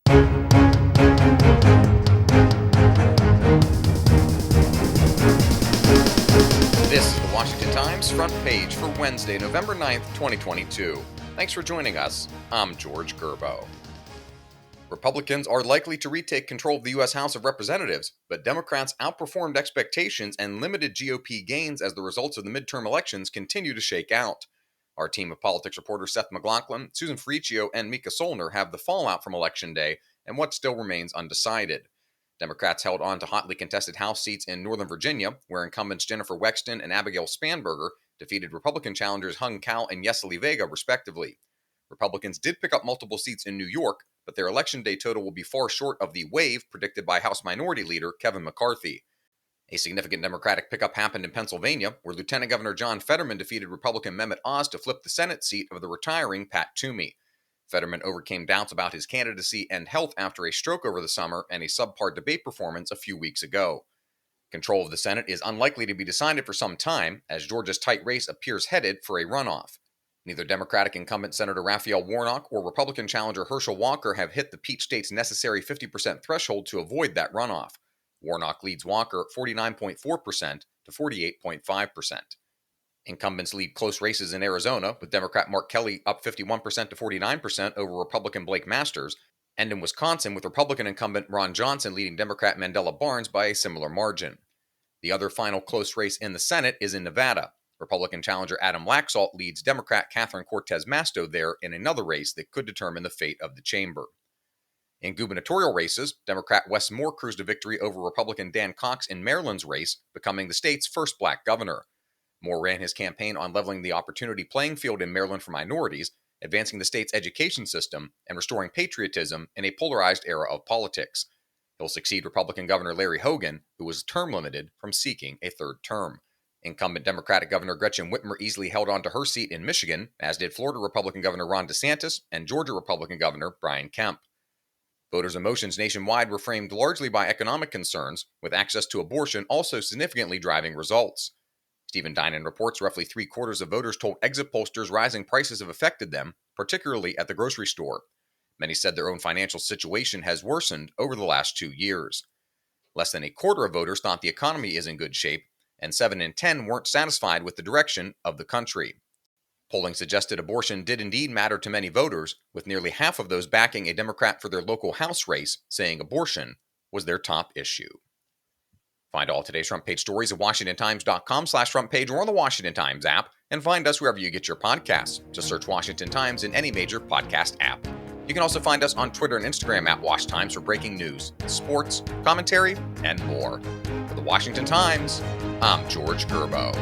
This is the Washington Times front page for Wednesday, November 9th, 2022. Thanks for joining us. I'm George Gerbo. Republicans are likely to retake control of the U.S. House of Representatives, but Democrats outperformed expectations and limited GOP gains as the results of the midterm elections continue to shake out. Our team of politics reporters Seth McLaughlin, Susan Ferricchio, and Mika Solner have the fallout from Election Day and what still remains undecided. Democrats held on to hotly contested House seats in Northern Virginia, where incumbents Jennifer Wexton and Abigail Spanberger defeated Republican challengers Hung Cao and Yeseli Vega, respectively. Republicans did pick up multiple seats in New York, but their Election Day total will be far short of the wave predicted by House Minority Leader Kevin McCarthy. A significant Democratic pickup happened in Pennsylvania, where Lieutenant Governor John Fetterman defeated Republican Mehmet Oz to flip the Senate seat of the retiring Pat Toomey. Fetterman overcame doubts about his candidacy and health after a stroke over the summer and a subpar debate performance a few weeks ago. Control of the Senate is unlikely to be decided for some time, as Georgia's tight race appears headed for a runoff. Neither Democratic incumbent Senator Raphael Warnock or Republican challenger Herschel Walker have hit the Peach State's necessary 50% threshold to avoid that runoff. Warnock leads Walker 49.4% to 48.5%. Incumbents lead close races in Arizona, with Democrat Mark Kelly up 51% to 49% over Republican Blake Masters, and in Wisconsin with Republican incumbent Ron Johnson leading Democrat Mandela Barnes by a similar margin. The other final close race in the Senate is in Nevada. Republican challenger Adam Laxalt leads Democrat Catherine Cortez Masto there in another race that could determine the fate of the chamber. In gubernatorial races, Democrat Wes Moore cruised to victory over Republican Dan Cox in Maryland's race, becoming the state's first black governor. Moore ran his campaign on leveling the opportunity playing field in Maryland for minorities, advancing the state's education system, and restoring patriotism in a polarized era of politics. He'll succeed Republican Governor Larry Hogan, who was term limited from seeking a third term. Incumbent Democratic Governor Gretchen Whitmer easily held on to her seat in Michigan, as did Florida Republican Governor Ron DeSantis and Georgia Republican Governor Brian Kemp. Voters' emotions nationwide were framed largely by economic concerns, with access to abortion also significantly driving results. Stephen Dinan reports roughly three-quarters of voters told exit pollsters rising prices have affected them, particularly at the grocery store. Many said their own financial situation has worsened over the last 2 years. Less than a quarter of voters thought the economy is in good shape, and 7 in 10 weren't satisfied with the direction of the country. Polling suggested abortion did indeed matter to many voters, with nearly half of those backing a Democrat for their local House race, saying abortion was their top issue. Find all today's front page stories at WashingtonTimes.com/frontpage or on the Washington Times app, and find us wherever you get your podcasts. Just search Washington Times in any major podcast app. You can also find us on Twitter and Instagram at Wash Times for breaking news, sports, commentary, and more. For the Washington Times, I'm George Gerbo.